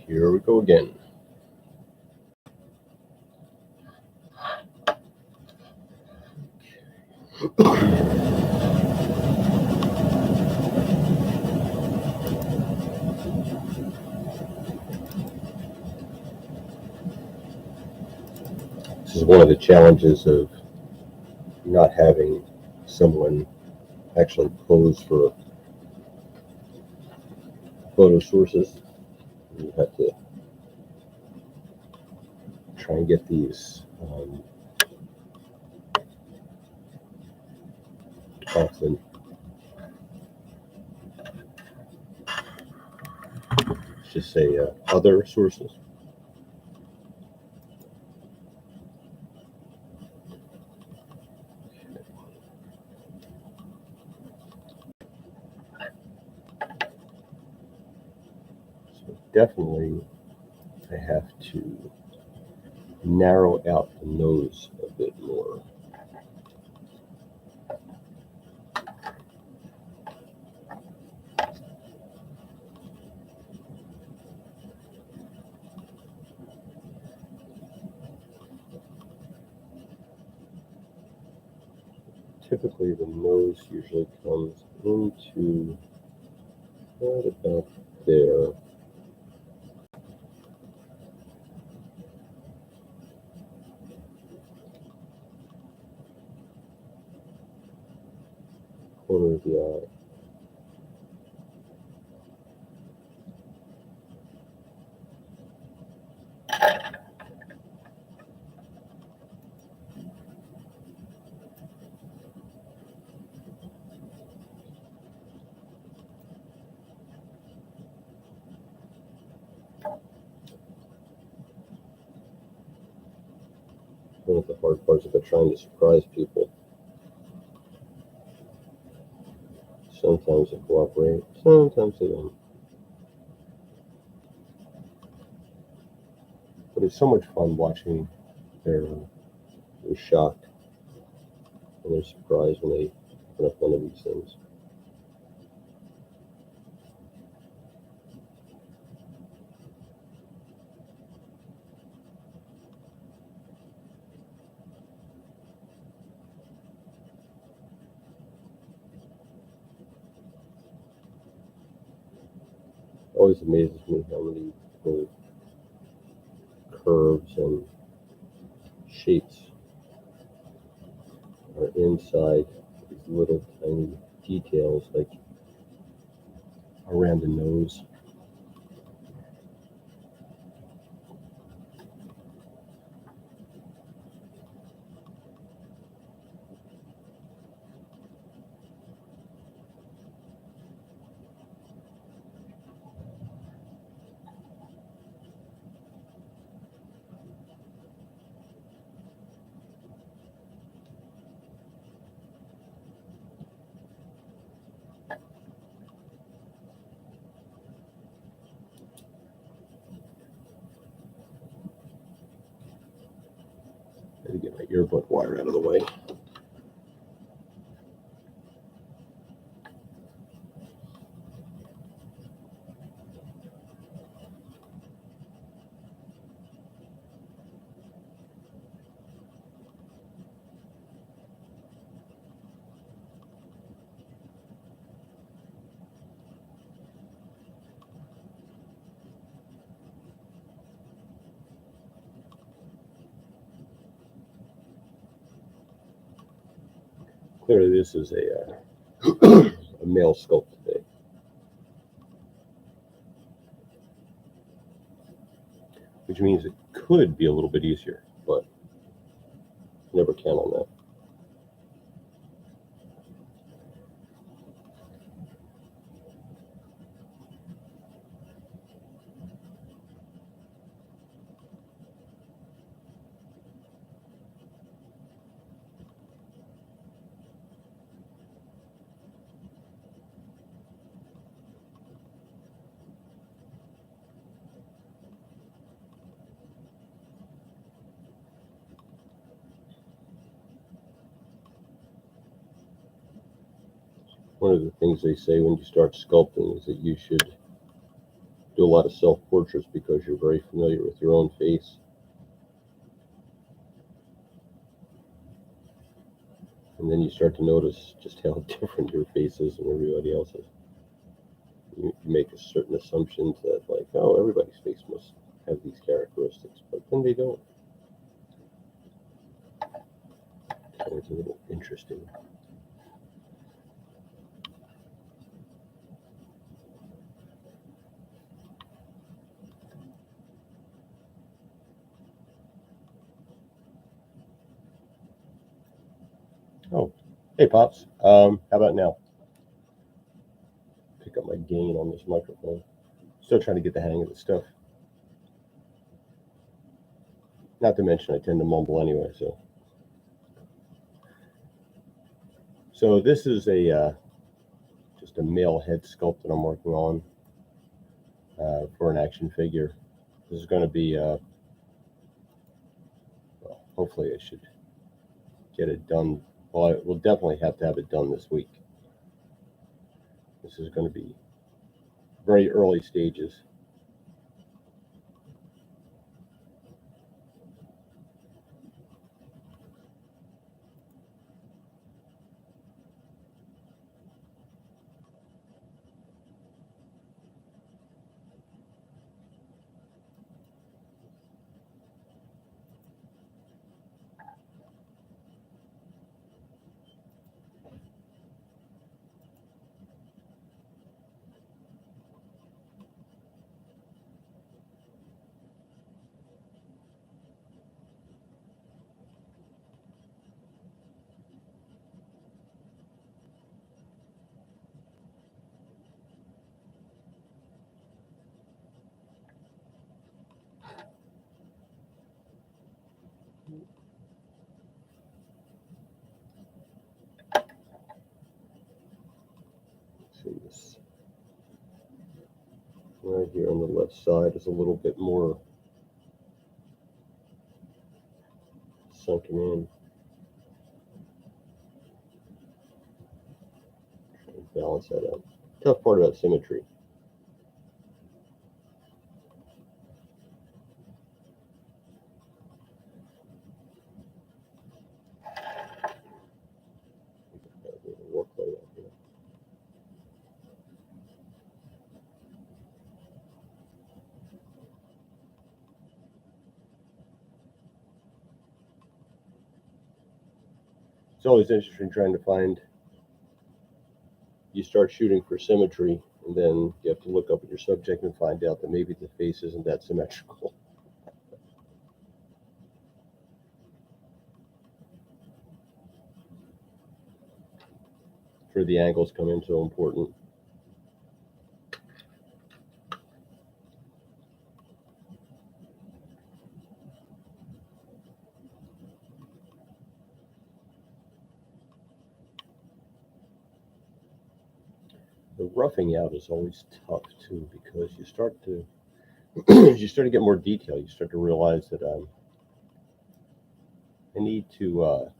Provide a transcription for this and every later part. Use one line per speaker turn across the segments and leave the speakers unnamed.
Here we go again. This is one of the challenges of not having someone actually pose for photo sources. You have to try and get these often. Let's just say other sources. So definitely I have to narrow out the nose a bit more. Typically the nose usually comes into right about there. Corner of the eye. One of the hard parts about trying to surprise people. Sometimes they cooperate, sometimes they don't. But it's so much fun watching their shock and their surprise when they open up one of these things. Always amazes me how many little curves and shapes are inside these little tiny details, like around the nose. I had to get my earbud wire out of the way. Clearly, this is a male sculpt today. Which means it could be a little bit easier, but never count on that. One of the things they say when you start sculpting is that you should do a lot of self-portraits because you're very familiar with your own face. And then you start to notice just how different your face is and everybody else's. You make a certain assumptions that, like, oh, everybody's face must have these characteristics, but then they don't. So it's a little interesting. Oh, hey, Pops. How about now? Pick up my gain on this microphone. Still trying to get the hang of this stuff. Not to mention, I tend to mumble anyway. So this is just a male head sculpt that I'm working on for an action figure. This is going to be well, hopefully I should get it done. Well, I will definitely have to have it done this week. This is going to be very early stages. See this right here on the left side is a little bit more sunken in. Try and balance that out. Tough part about symmetry. Work like that, you know. It's always interesting trying to find. You start shooting for symmetry, and then you have to look up at your subject and find out that maybe the face isn't that symmetrical. Where the angles come in so important. The roughing out is always tough too, because you start to you start to get more detail. You start to realize that I need to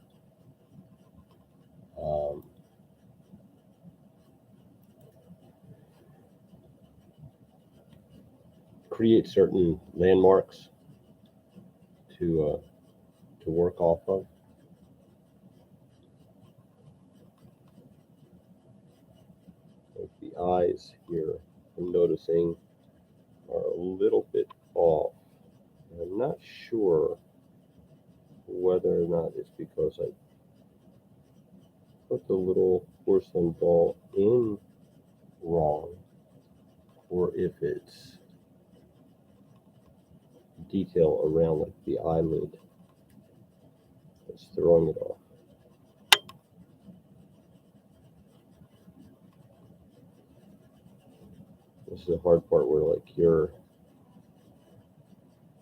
um, create certain landmarks to work off of. Like the eyes here, I'm noticing are a little bit off. And I'm not sure whether or not it's because I put the little porcelain ball in wrong, or if it's detail around like the eyelid that's throwing it off. This is the hard part where like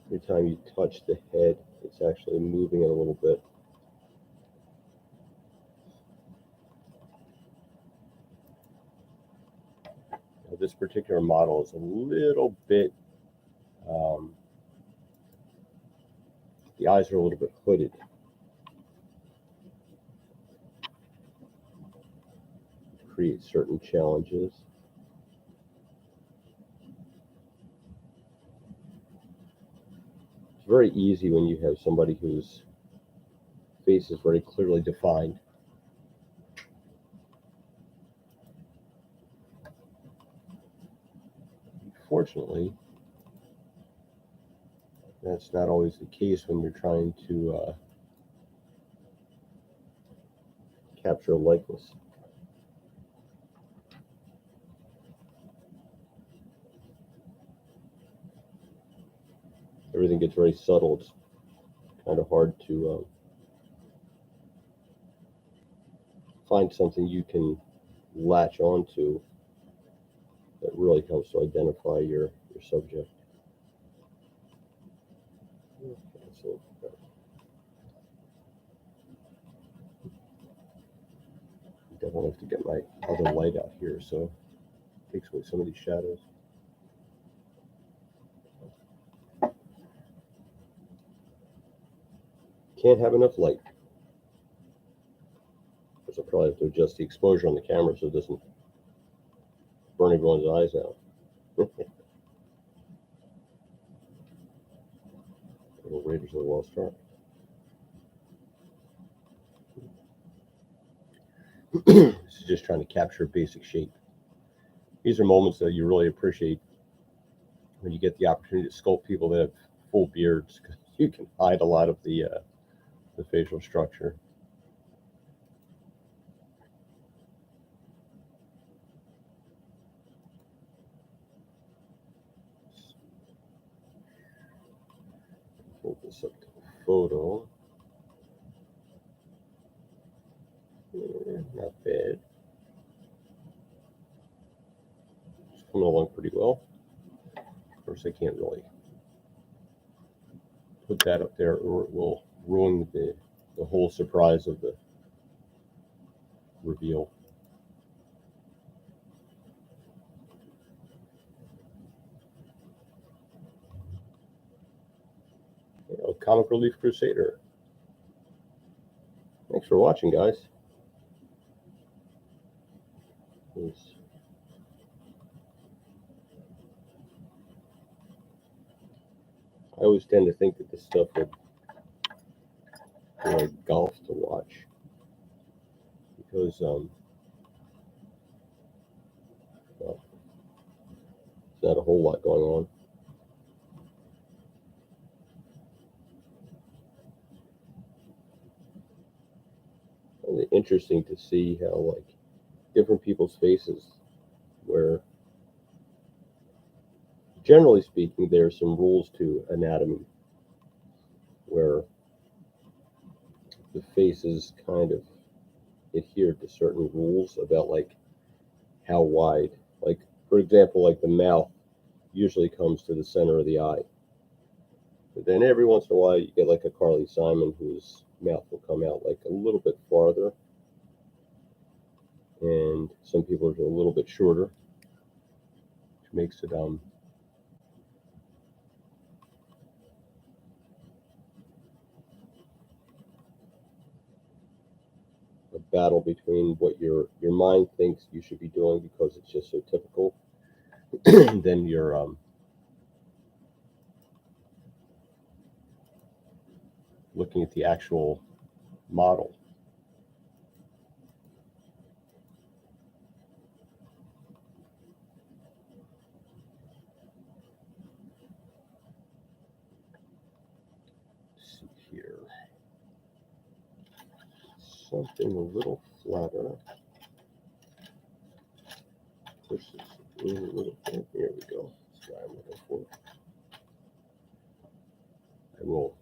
every time you touch the head, it's actually moving it a little bit. Now, this particular model is a little bit, the eyes are a little bit hooded. Create certain challenges. It's very easy when you have somebody whose face is very clearly defined. Fortunately, that's not always the case when you're trying to capture a likeness. Everything gets very subtle. It's kind of hard to find something you can latch onto that really helps to identify your subject. Okay, so definitely have to get my other light out here so it takes away some of these shadows. Can't have enough light. Because I'll probably have to adjust the exposure on the camera so it doesn't burn everyone's eyes out. Little Raiders of the Lost Ark. This is just trying to capture basic shape. These are moments that you really appreciate when you get the opportunity to sculpt people that have full beards, because you can hide a lot of the facial structure. Hold this up to the photo. Yeah, not bad. It's coming along pretty well. Of course, I can't really put that up there or it will ruin the whole surprise of the reveal. Comic Relief Crusader. Thanks for watching, guys. I always tend to think that this stuff would be like golf to watch because well, there's not a whole lot going on. It's interesting to see how like different people's faces, where generally speaking there's some rules to anatomy where the faces kind of adhere to certain rules about like how wide, like for example, like the mouth usually comes to the center of the eye, but then every once in a while you get like a Carly Simon whose mouth will come out like a little bit farther, and some people are a little bit shorter, which makes it a battle between what your mind thinks you should be doing because it's just so typical, and then you're looking at the actual model. Let's see here, something a little flatter. Push this in a little bit. Here we go. That's what I'm looking for. I will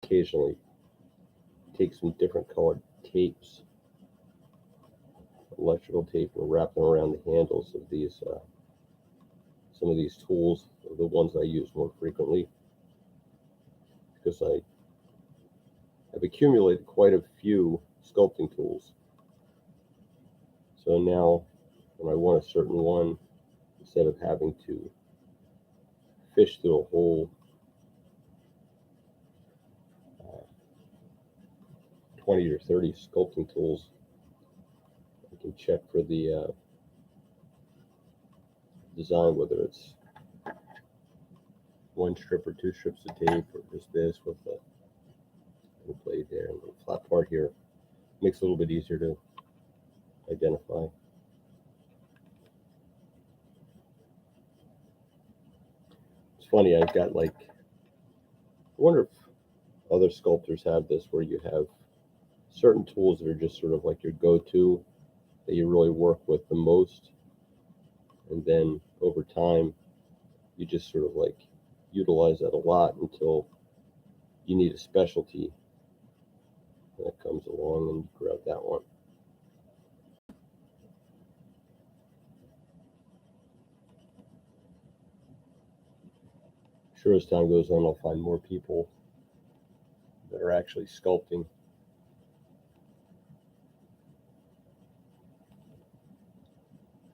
occasionally take some different colored tapes, electrical tape, and wrap them around the handles of these some of these tools, the ones I use more frequently, because I've accumulated quite a few sculpting tools. So now when I want a certain one, instead of having to fish through a whole 20 or 30 sculpting tools, I can check for the design, whether it's one strip or two strips of tape, or just this with a little blade there and a little flat part here. Makes it a little bit easier to identify. It's funny, I've got like, I wonder if other sculptors have this, where you have certain tools that are just sort of like your go-to, that you really work with the most, and then over time you just sort of like utilize that a lot until you need a specialty that comes along and you grab that one. Sure, as time goes on, I'll find more people that are actually sculpting.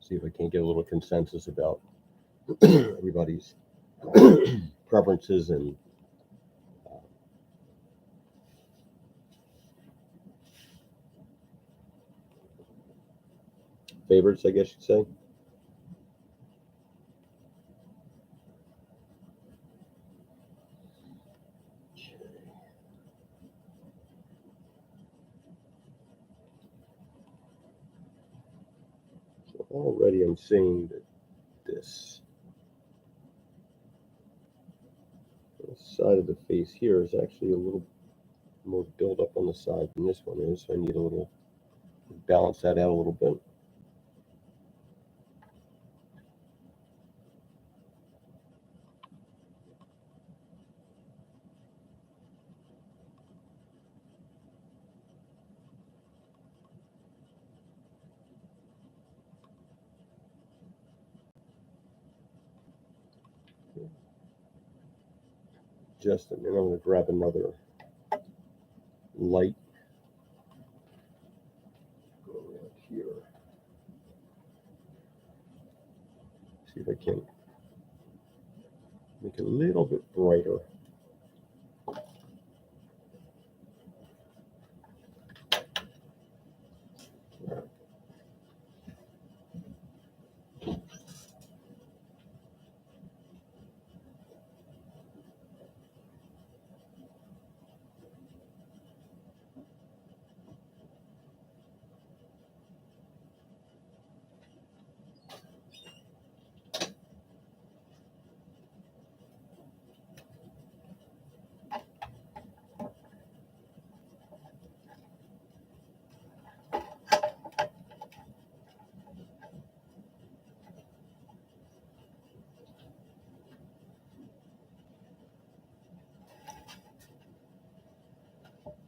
See if I can't get a little consensus about everybody's preferences and favorites, I guess you'd say. So already I'm seeing that this side of the face here is actually a little more build up on the side than this one is, so I need a little, balance that out a little bit. Just a minute, I'm going to grab another light. Go around here. See if I can make it a little bit brighter.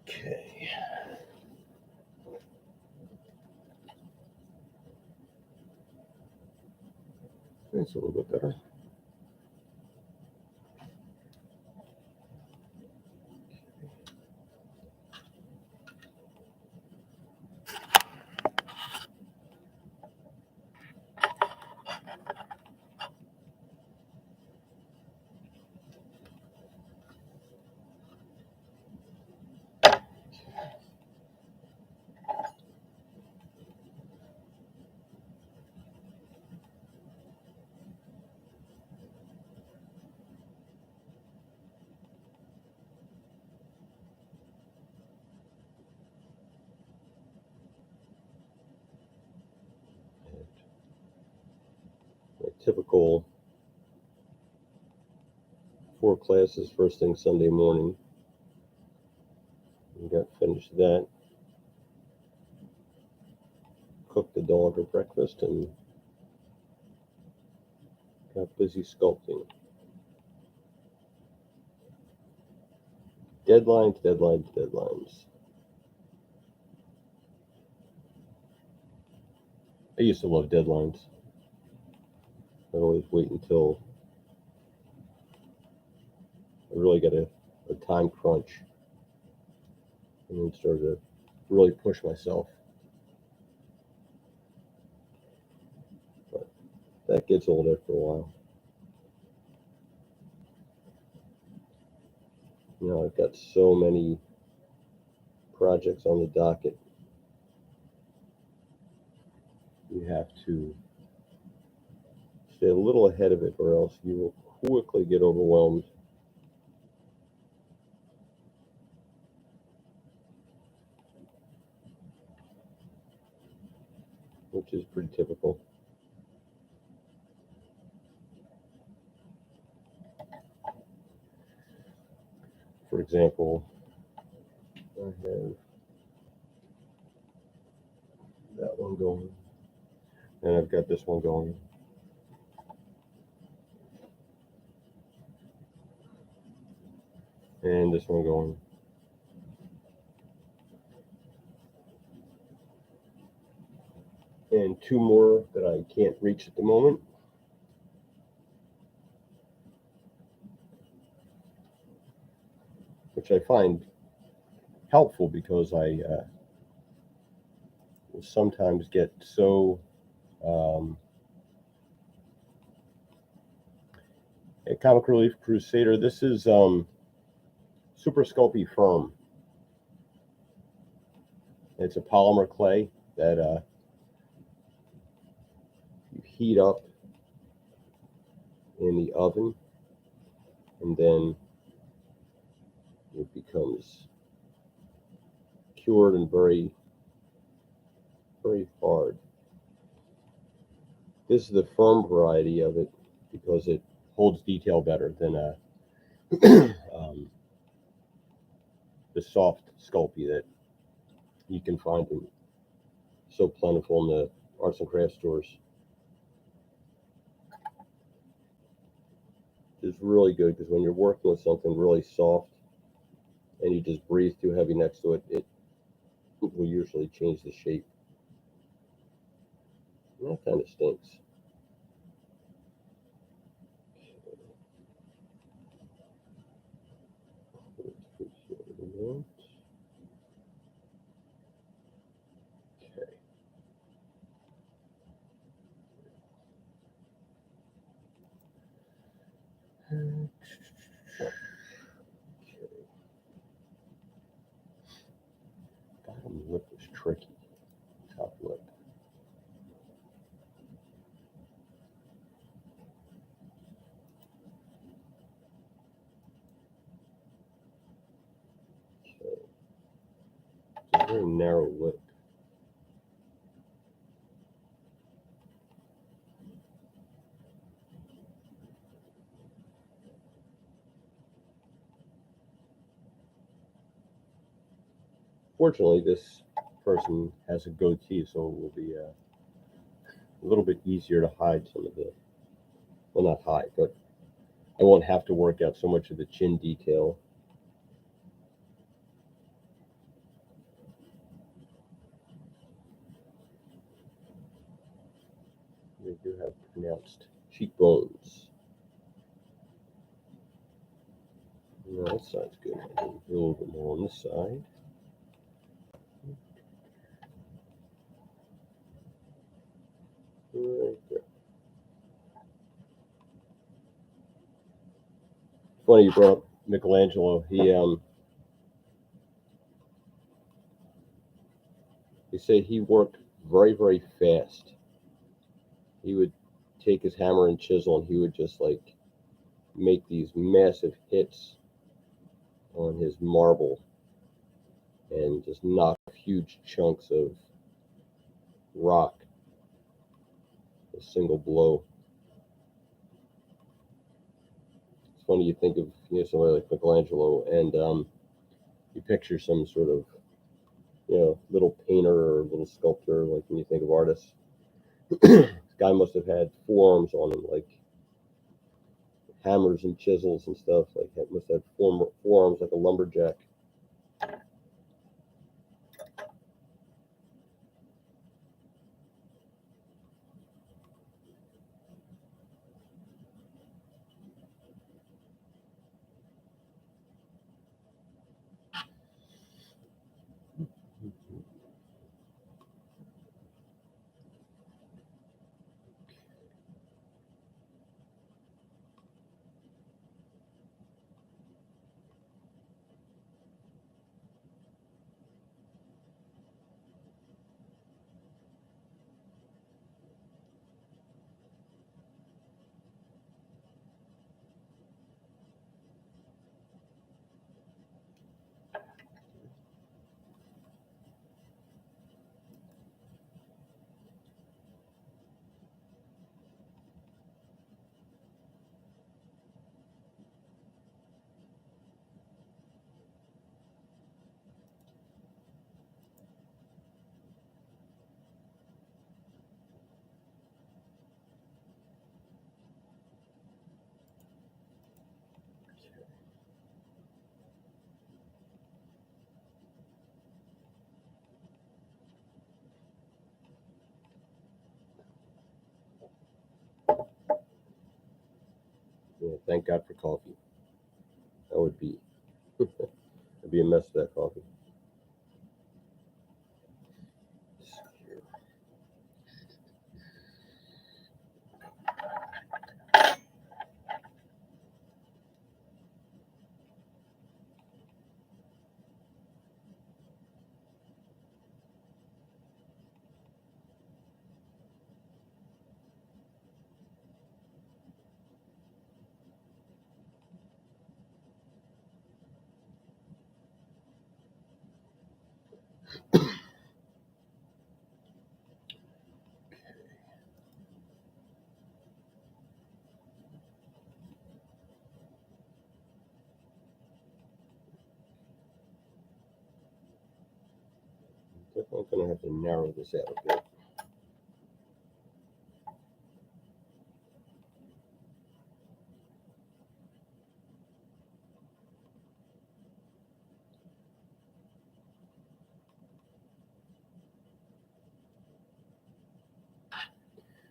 Okay. That's a little bit better. My typical 4 classes first thing Sunday morning. We got finished that. Cooked the dog her breakfast and got busy sculpting. Deadlines, deadlines, deadlines. I used to love deadlines. I'd always wait until I really got a time crunch and then started to really push myself. But that gets old after a while. You know, I've got so many projects on the docket. You have to stay a little ahead of it, or else you will quickly get overwhelmed. Which is pretty typical. For example, I have that one going, and I've got this one going. And this one going. And two more that I can't reach at the moment. Which I find helpful because I will sometimes get so a Comic Relief Crusader. This is Super Sculpey Firm. It's a polymer clay that you heat up in the oven, and then it becomes cured and very, very hard. This is the firm variety of it because it holds detail better than the soft Sculpey that you can find in so plentiful in the arts and crafts stores. It's really good because when you're working with something really soft and you just breathe too heavy next to it, it will usually change the shape. And that kind of stinks. Okay. Bottom lip is tricky. Top lip. Okay. It's a very narrow lip. Fortunately, this person has a goatee, so it will be a little bit easier to hide some of the, well, not hide, but I won't have to work out so much of the chin detail. They do have pronounced cheekbones. No, that side's good. A little bit more on this side. Right there. Funny you brought up Michelangelo. They say he worked very, very fast. He would take his hammer and chisel and he would just like make these massive hits on his marble and just knock huge chunks of rock a single blow. It's funny you think of somebody like Michelangelo and you picture some sort of little painter or little sculptor, like when you think of artists. This guy must have had forearms on him, like hammers and chisels and stuff. Like must have forearms like a lumberjack. Thank God for coffee. That would be it'd be a mess of that coffee. Definitely gonna have to narrow this out a bit.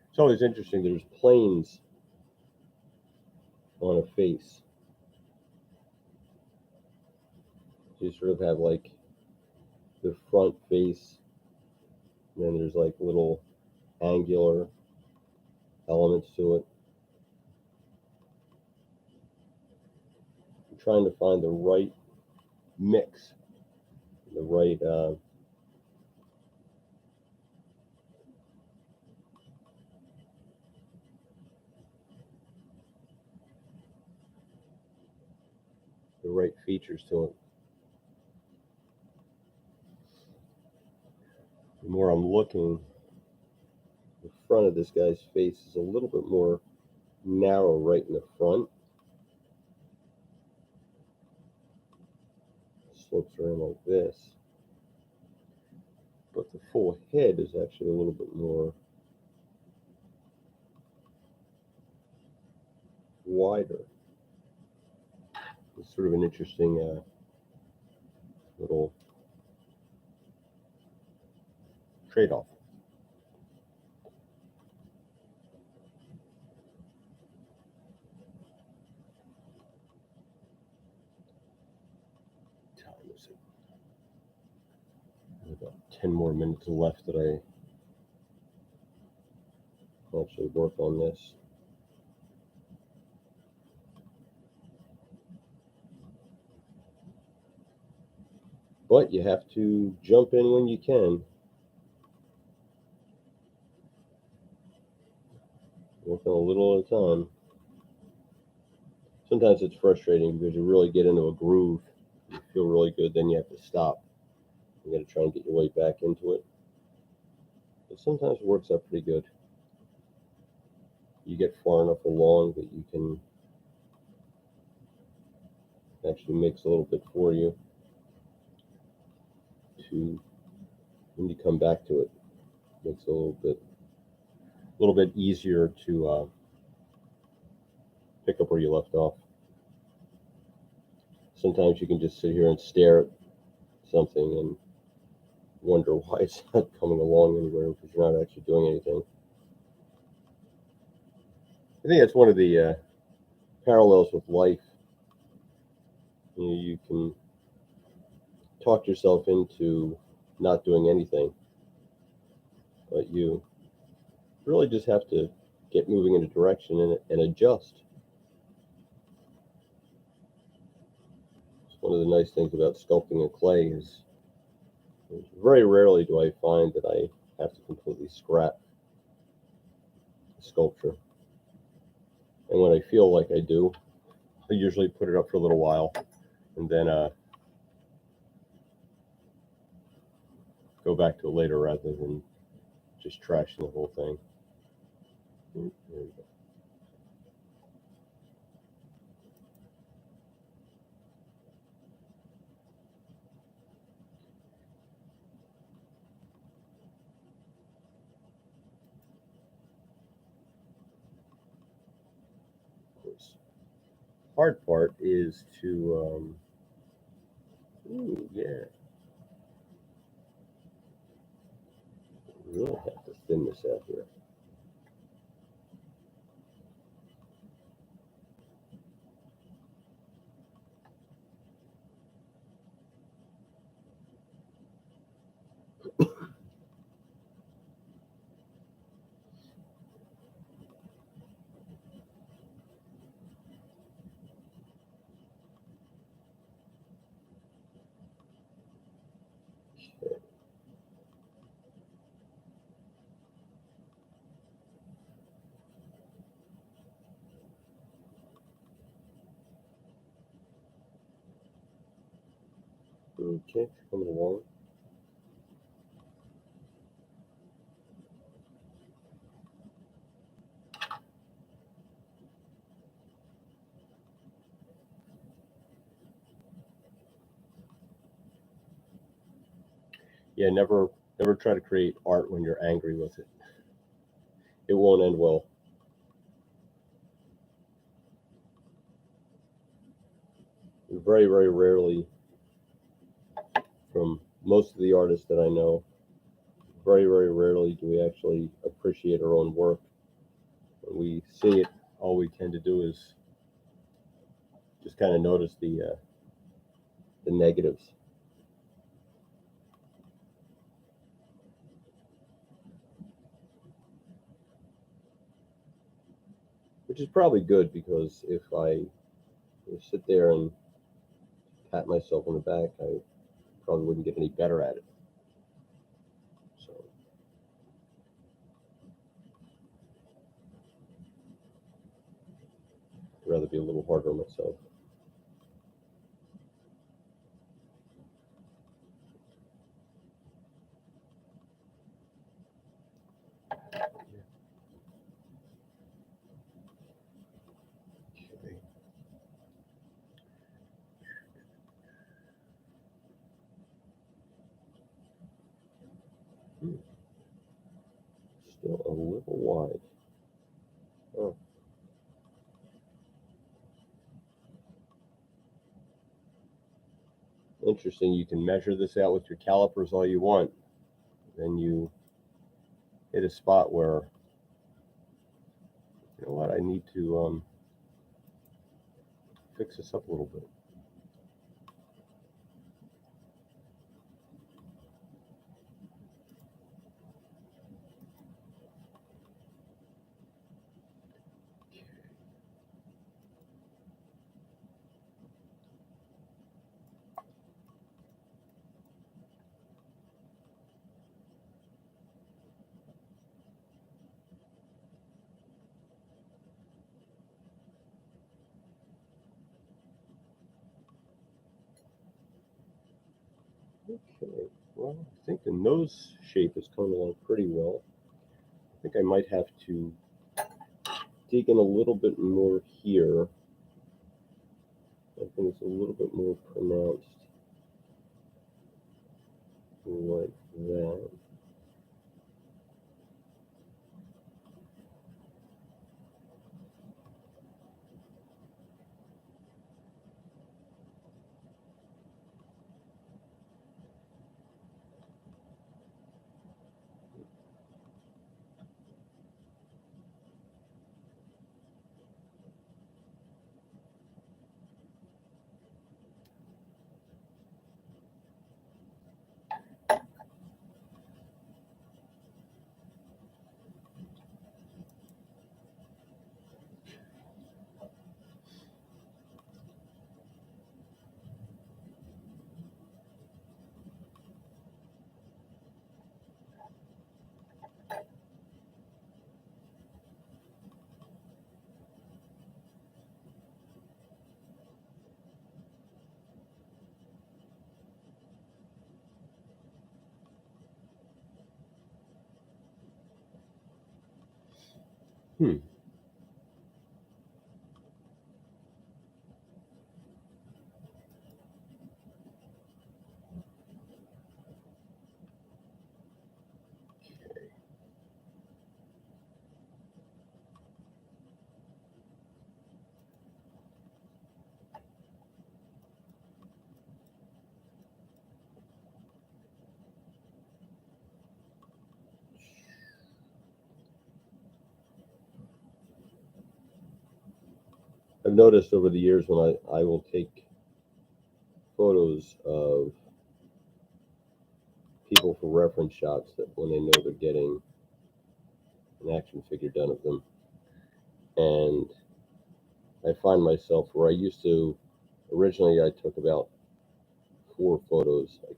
It's always interesting. There's planes on a face. You sort of have like the front face, and then there's like little angular elements to it. I'm trying to find the right mix, the right features to it. The more I'm looking, the front of this guy's face is a little bit more narrow right in the front. Slopes around like this. But the full head is actually a little bit more wider. It's sort of an interesting little trade-off. Time is it? About 10 more minutes left that I actually work on this. But you have to jump in when you can. Working a little at a time. Sometimes it's frustrating because you really get into a groove, you feel really good, then you have to stop. You got to try and get your way back into it. But sometimes it works out pretty good. You get far enough along that you can actually mix a little bit for you to when you come back to it. Makes it a little bit easier to pick up where you left off. Sometimes you can just sit here and stare at something and wonder why it's not coming along anywhere because you're not actually doing anything. I think that's one of the parallels with life. You can talk yourself into not doing anything, but you really just have to get moving in a direction and adjust. It's one of the nice things about sculpting in clay is very rarely do I find that I have to completely scrap the sculpture. And when I feel like I do, I usually put it up for a little while and then go back to it later rather than just trashing the whole thing. There we go. Hard part is to yeah, really have to thin this out here. Okay, coming along. Yeah, never try to create art when you're angry with it. It won't end well. Very, very rarely, from most of the artists that I know, very, very rarely do we actually appreciate our own work. When we see it, all we tend to do is just kind of notice the negatives, which is probably good because if I sit there and pat myself on the back, I probably wouldn't get any better at it. So I'd rather be a little harder on myself. Okay. Still a little wide. Oh, interesting. You can measure this out with your calipers all you want. Then you hit a spot where, you know what, I need to fix this up a little bit. Okay, well, I think the nose shape is coming along pretty well. I think I might have to dig in a little bit more here. I think it's a little bit more pronounced like that. Hmm. I've noticed over the years when I will take photos of people for reference shots that when they know they're getting an action figure done of them, and I find myself where I used to originally I took about 4 photos. Like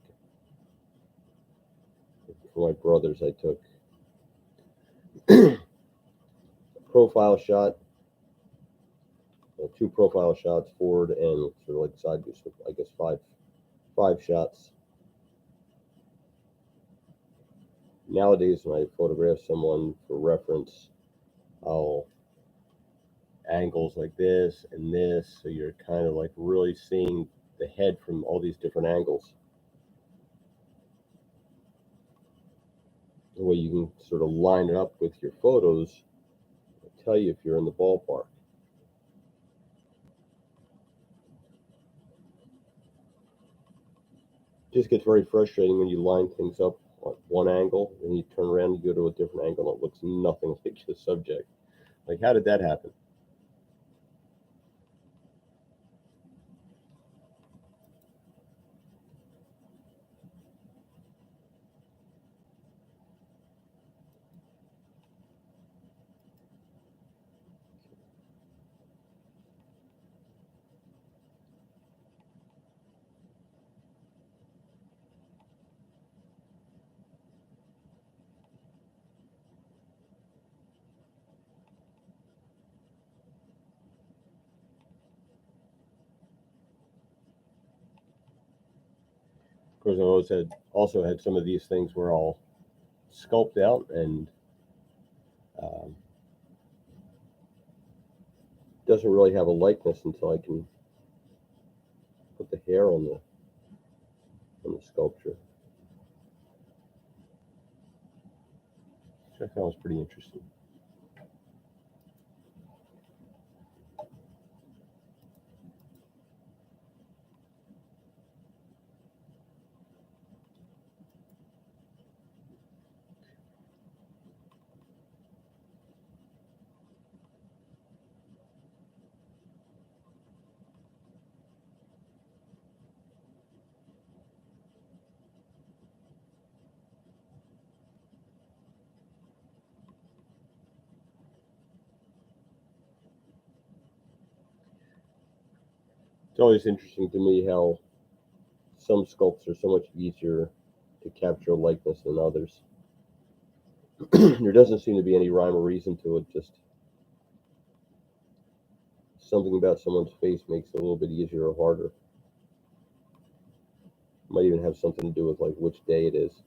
for my brothers, I took a profile shot, 2 profile shots forward, and sort of like side views. So I guess five 5 shots. Nowadays, when I photograph someone for reference, I'll angles like this and this, so you're kind of like really seeing the head from all these different angles. The way you can sort of line it up with your photos, I'll tell you if you're in the ballpark. It just gets very frustrating when you line things up on one angle and you turn around and you go to a different angle and it looks nothing like the subject. Like, how did that happen? Of course, I also had some of these things where I'll sculpt out and doesn't really have a likeness until I can put the hair on the sculpture. Which I found was pretty interesting. It's always interesting to me how some sculpts are so much easier to capture likeness than others. There doesn't seem to be any rhyme or reason to it, just something about someone's face makes it a little bit easier or harder. Might even have something to do with like which day it is.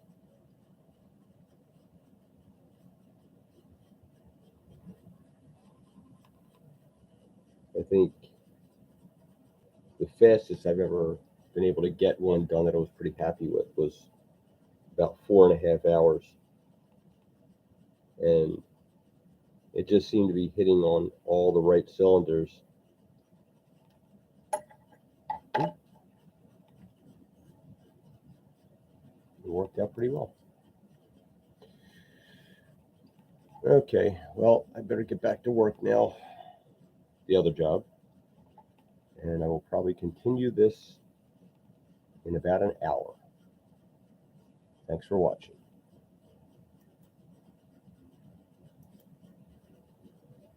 I think the fastest I've ever been able to get one done that I was pretty happy with was about 4.5 hours. And it just seemed to be hitting on all the right cylinders. It worked out pretty well. Okay, well, I better get back to work now, the other job, and I will probably continue this in about an hour. Thanks for watching.